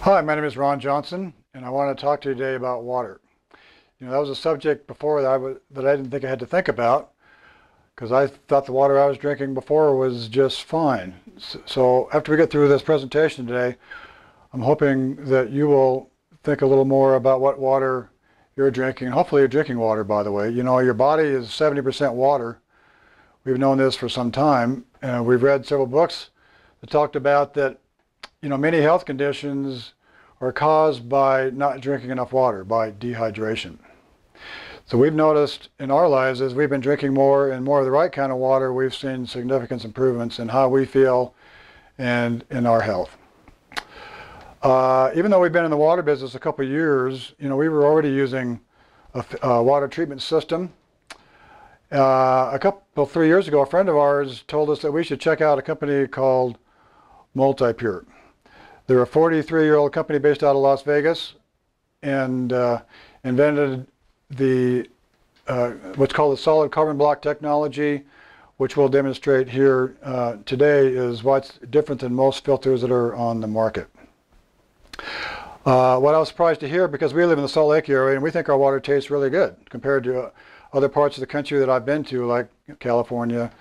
Hi, my name is Ron Johnson, and I want to talk to you today about water. That was a subject before that I didn't think I had to think about, because I thought the water I was drinking before was just fine. So after we get through this presentation today, I'm hoping that you will think a little more about what water you're drinking. Hopefully you're drinking water, by the way. Your body is 70% water. We've known this for some time, and we've read several books that talked about that many health conditions are caused by not drinking enough water, by dehydration. So we've noticed in our lives, as we've been drinking more and more of the right kind of water, we've seen significant improvements in how we feel and in our health. Even though we've been in the water business a couple of years, we were already using a water treatment system. A 3 years ago, a friend of ours told us that we should check out a company called Multipure. They're a 43-year-old company based out of Las Vegas, and invented the what's called the solid carbon block technology, which we'll demonstrate here today is what's different than most filters that are on the market. What I was surprised to hear, because we live in the Salt Lake area and we think our water tastes really good compared to other parts of the country that I've been to, like California,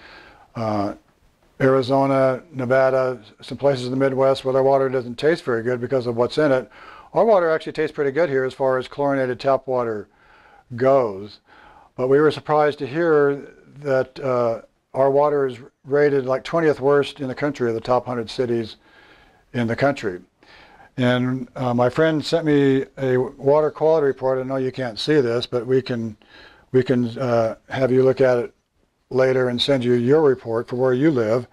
Arizona, Nevada, some places in the Midwest where their water doesn't taste very good because of what's in it. Our water actually tastes pretty good here as far as chlorinated tap water goes. But we were surprised to hear that our water is rated like 20th worst in the country of the top 100 cities in the country. And my friend sent me a water quality report. I know you can't see this, but we can have you look at it later and send you your report for where you live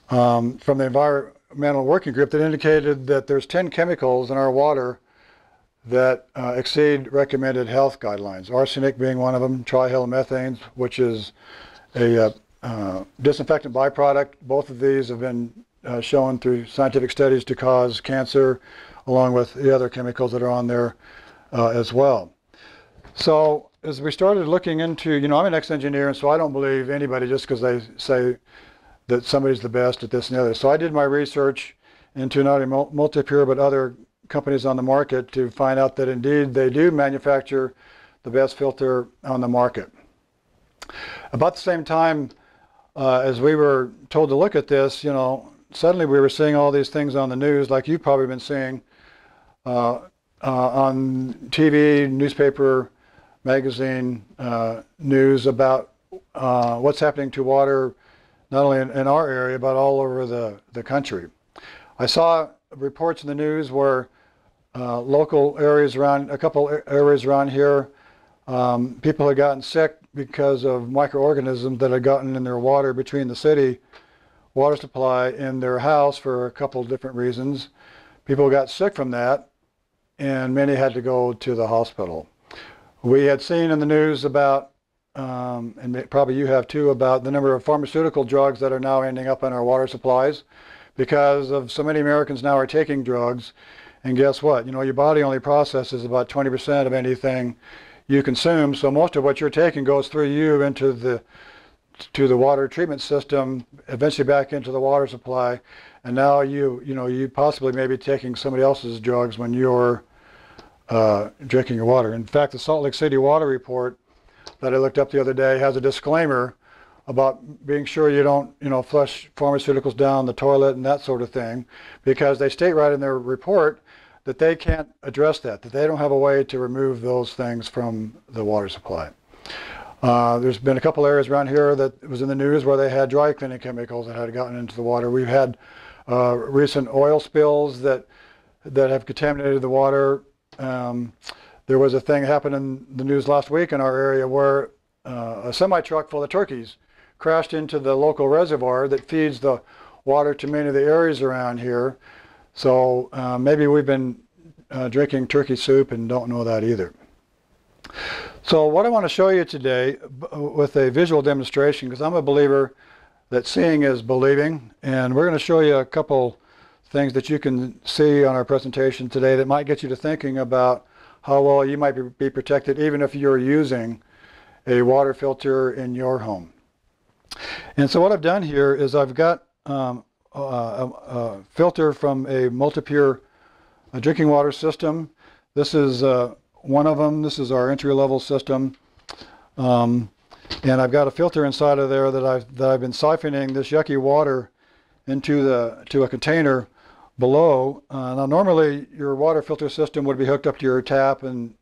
from the environmental working group that indicated that there's 10 chemicals in our water that exceed recommended health guidelines. Arsenic being one of them, trihalomethanes, which is a disinfectant byproduct. Both of these have been shown through scientific studies to cause cancer, along with the other chemicals that are on there as well. So as we started looking into, I'm an ex-engineer, and so I don't believe anybody just because they say that somebody's the best at this and the other. So I did my research into not only Multipure but other companies on the market to find out that indeed they do manufacture the best filter on the market. About the same time as we were told to look at this, suddenly we were seeing all these things on the news, like you've probably been seeing on TV, newspaper, magazine news about what's happening to water, not only in our area, but all over the country. I saw reports in the news where local areas around, a couple areas around here, people had gotten sick because of microorganisms that had gotten in their water between the city water supply in their house for a couple different reasons. People got sick from that, and many had to go to the hospital. We had seen in the news about, and probably you have too, about the number of pharmaceutical drugs that are now ending up in our water supplies because of so many Americans now are taking drugs. And guess what? Your body only processes about 20% of anything you consume, so most of what you're taking goes through you into the water treatment system, eventually back into the water supply, and now you possibly may be taking somebody else's drugs when you're drinking your water. In fact, the Salt Lake City water report that I looked up the other day has a disclaimer about being sure you don't, flush pharmaceuticals down the toilet and that sort of thing, because they state right in their report that they can't address that they don't have a way to remove those things from the water supply. There's been a couple areas around here that was in the news where they had dry cleaning chemicals that had gotten into the water. We've had recent oil spills that have contaminated the water. There was a thing happened in the news last week in our area where a semi-truck full of turkeys crashed into the local reservoir that feeds the water to many of the areas around here. So maybe we've been drinking turkey soup and don't know that either. So what I want to show you today with a visual demonstration, because I'm a believer that seeing is believing, and we're going to show you a couple things that you can see on our presentation today that might get you to thinking about how well you might be protected even if you're using a water filter in your home. And so what I've done here is I've got a filter from a Multipure a drinking water system. This is one of them. This is our entry-level system. And I've got a filter inside of there that I've been siphoning this yucky water into a container below. Now normally your water filter system would be hooked up to your tap, and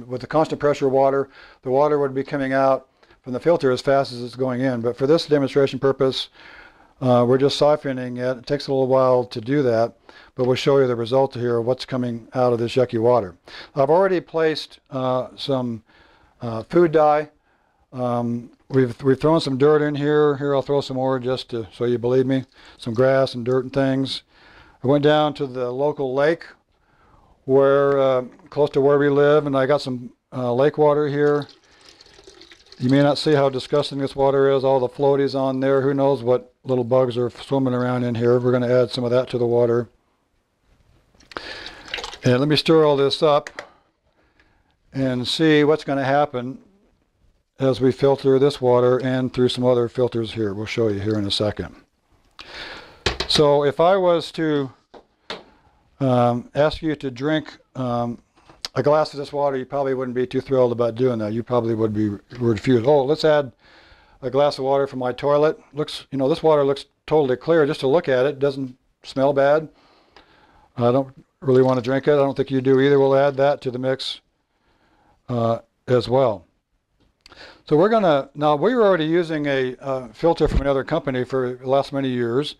with the constant pressure water, the water would be coming out from the filter as fast as it's going in. But for this demonstration purpose, we're just siphoning it. It takes a little while to do that, but we'll show you the result here of what's coming out of this yucky water. I've already placed some food dye. We've thrown some dirt in here. Here I'll throw some more just so you believe me. Some grass and dirt and things. I went down to the local lake where close to where we live, and I got some lake water here. You may not see how disgusting this water is, all the floaties on there. Who knows what little bugs are swimming around in here. We're going to add some of that to the water. And let me stir all this up and see what's going to happen as we filter this water and through some other filters here. We'll show you here in a second. So if I was to ask you to drink a glass of this water, you probably wouldn't be too thrilled about doing that. You probably would refuse. Oh, let's add a glass of water from my toilet. Looks, you know, this water looks totally clear just to look at it. Doesn't smell bad. I don't really want to drink it. I don't think you do either. We'll add that to the mix as well. So we're gonna, now we were already using a filter from another company for the last many years.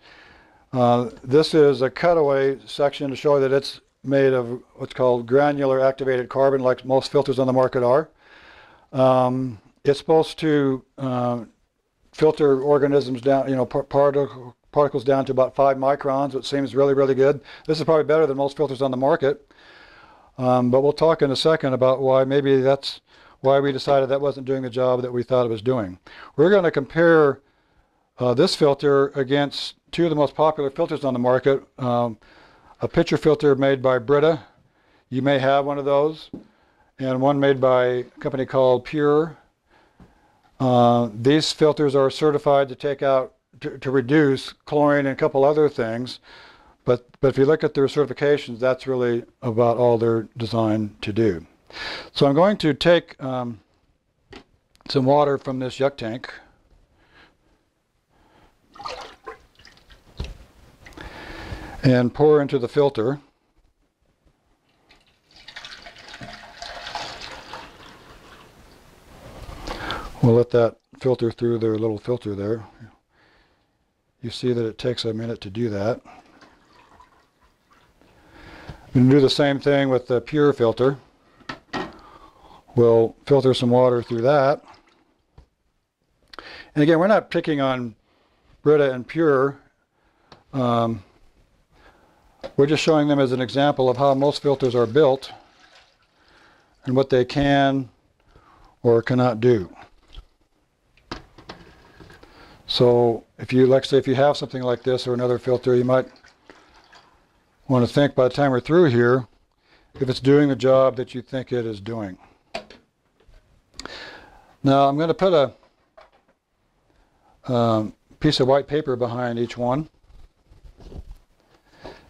This is a cutaway section to show that it's made of what's called granular activated carbon, like most filters on the market are. It's supposed to filter organisms down, you know, particles down to about 5 microns, which seems really, really good. This is probably better than most filters on the market. But we'll talk in a second about why maybe that's why we decided that wasn't doing the job that we thought it was doing. We're going to compare this filter against two of the most popular filters on the market. A pitcher filter made by Brita. You may have one of those. And one made by a company called Pure. These filters are certified to take out, to reduce chlorine and a couple other things. But if you look at their certifications, that's really about all they're designed to do. So I'm going to take some water from this yuck tank. And pour into the filter. We'll let that filter through their little filter there. You see that it takes a minute to do that. I'm going to do the same thing with the Pure filter. We'll filter some water through that. And again, we're not picking on Brita and Pure. We're just showing them as an example of how most filters are built and what they can or cannot do. So if you, like say, if you have something like this or another filter, you might want to think by the time we're through here if it's doing the job that you think it is doing. Now I'm going to put a piece of white paper behind each one.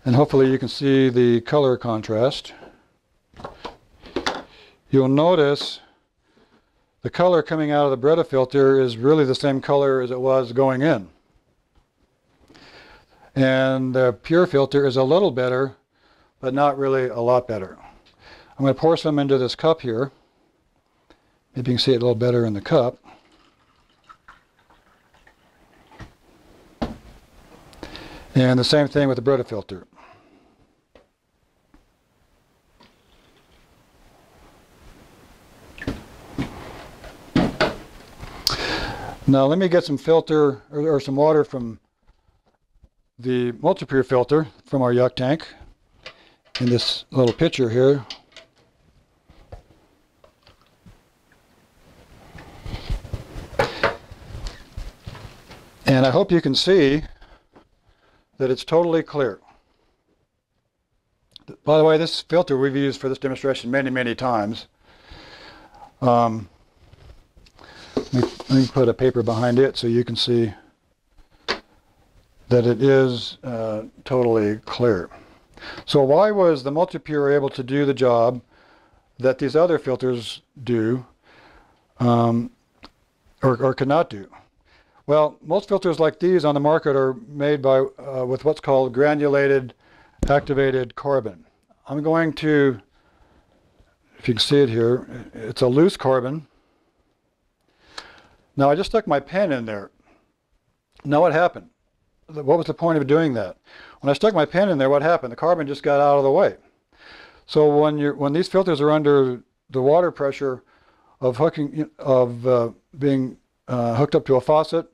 And hopefully you can see the color contrast. You'll notice the color coming out of the Brita filter is really the same color as it was going in. And the Pure filter is a little better, but not really a lot better. I'm going to pour some into this cup here. Maybe you can see it a little better in the cup. And the same thing with the Brita filter. Now let me get some filter or some water from the Multipure filter from our yuck tank in this little pitcher here. And I hope you can see that it's totally clear. By the way, this filter we've used for this demonstration many, many times. Let me put a paper behind it so you can see that it is totally clear. So why was the Multipure able to do the job that these other filters do, or could not do? Well, most filters like these on the market are made by with what's called granulated activated carbon. I'm going to, if you can see it here, it's a loose carbon. Now I just stuck my pen in there. Now what happened? What was the point of doing that? When I stuck my pen in there, what happened? The carbon just got out of the way. So when these filters are under the water pressure of being hooked up to a faucet,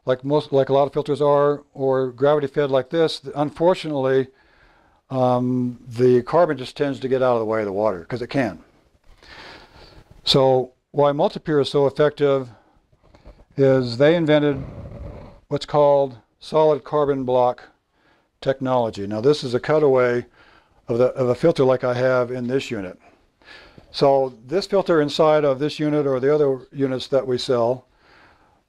like a lot of filters are, or gravity fed like this, unfortunately, the carbon just tends to get out of the way of the water because it can. So why Multipure is so effective is they invented what's called solid carbon block technology. Now this is a cutaway of a filter like I have in this unit. So this filter inside of this unit or the other units that we sell,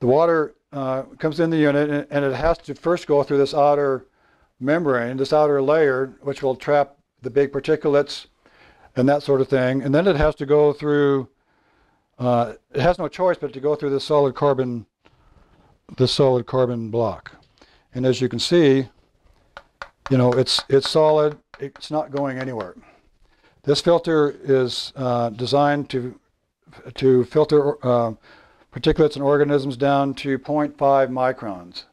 the water comes in the unit and it has to first go through this outer membrane, this outer layer, which will trap the big particulates and that sort of thing. And then it has to go through, it has no choice but to go through this solid carbon block. And as you can see, you know, it's solid, it's not going anywhere. This filter is designed to filter particulates and organisms down to 0.5 microns.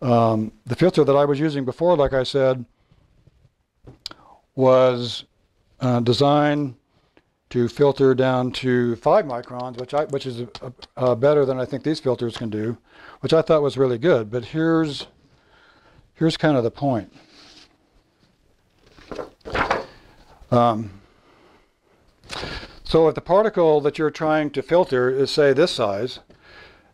The filter that I was using before, like I said, was designed to filter down to 5 microns, which is better than I think these filters can do, which I thought was really good. But here's kind of the point. So if the particle that you're trying to filter is, say, this size,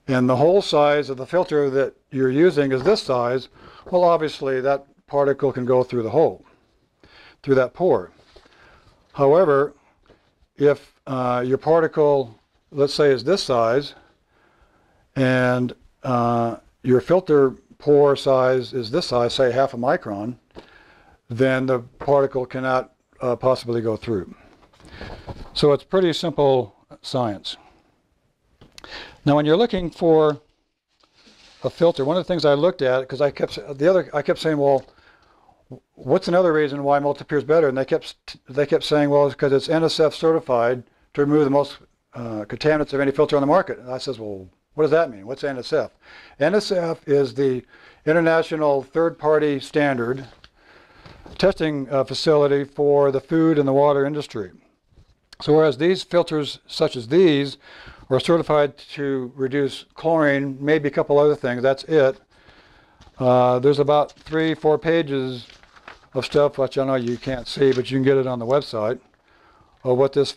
and the whole size of the filter that you're using is this size, well, obviously that particle can go through the hole, through that pore. However, if your particle, let's say, is this size, and your filter pore size is this size, say 0.5 micron, then the particle cannot possibly go through. So it's pretty simple science. Now when you're looking for a filter, one of the things I looked at, because I kept saying, well, what's another reason why Multipure is better? And they kept saying, well, it's because it's NSF certified to remove the most contaminants of any filter on the market. And I says, well, what does that mean? What's NSF? NSF is the international third-party standard testing facility for the food and the water industry. So whereas these filters, such as these, are certified to reduce chlorine, maybe a couple other things, that's it. There's about 3-4 pages of stuff, which I know you can't see, but you can get it on the website, of what this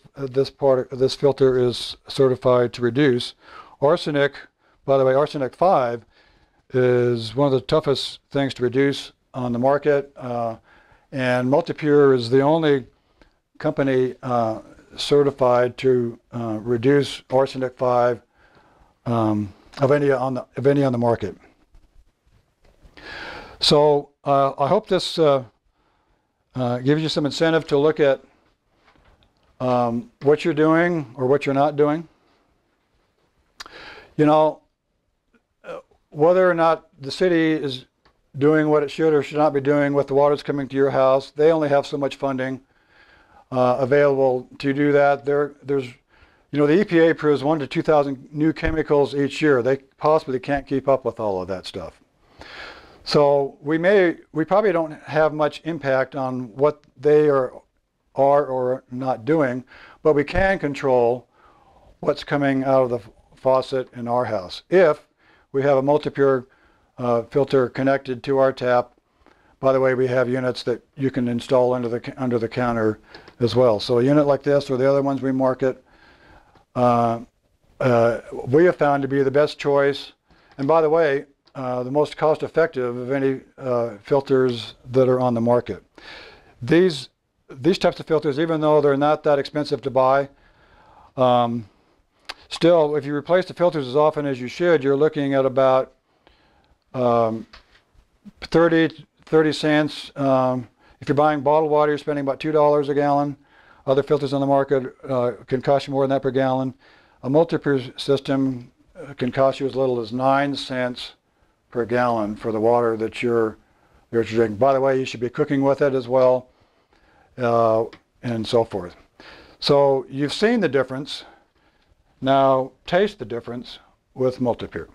filter is certified to reduce. Arsenic, by the way, arsenic 5 is one of the toughest things to reduce on the market, and Multipure is the only company certified to reduce arsenic 5 of any on the market. So I hope this gives you some incentive to look at what you're doing or what you're not doing. You know, whether or not the city is doing what it should or should not be doing with the water that's coming to your house, they only have so much funding available to do that. There's, you know, the EPA approves 1,000 to 2,000 new chemicals each year. They possibly can't keep up with all of that stuff. So we probably don't have much impact on what they are or not doing, but we can control what's coming out of the faucet in our house if we have a Multipure filter connected to our tap. By the way, we have units that you can install under the counter as well. So a unit like this or the other ones we market, we have found to be the best choice. And by the way, the most cost-effective of any filters that are on the market. These types of filters, even though they're not that expensive to buy, still, if you replace the filters as often as you should, you're looking at about 30 cents If you're buying bottled water, you're spending about $2 a gallon. Other filters on the market can cost you more than that per gallon. A Multipure system can cost you as little as 9 cents per gallon for the water that you're drinking. By the way, you should be cooking with it as well, and so forth. So you've seen the difference. Now taste the difference with Multipure.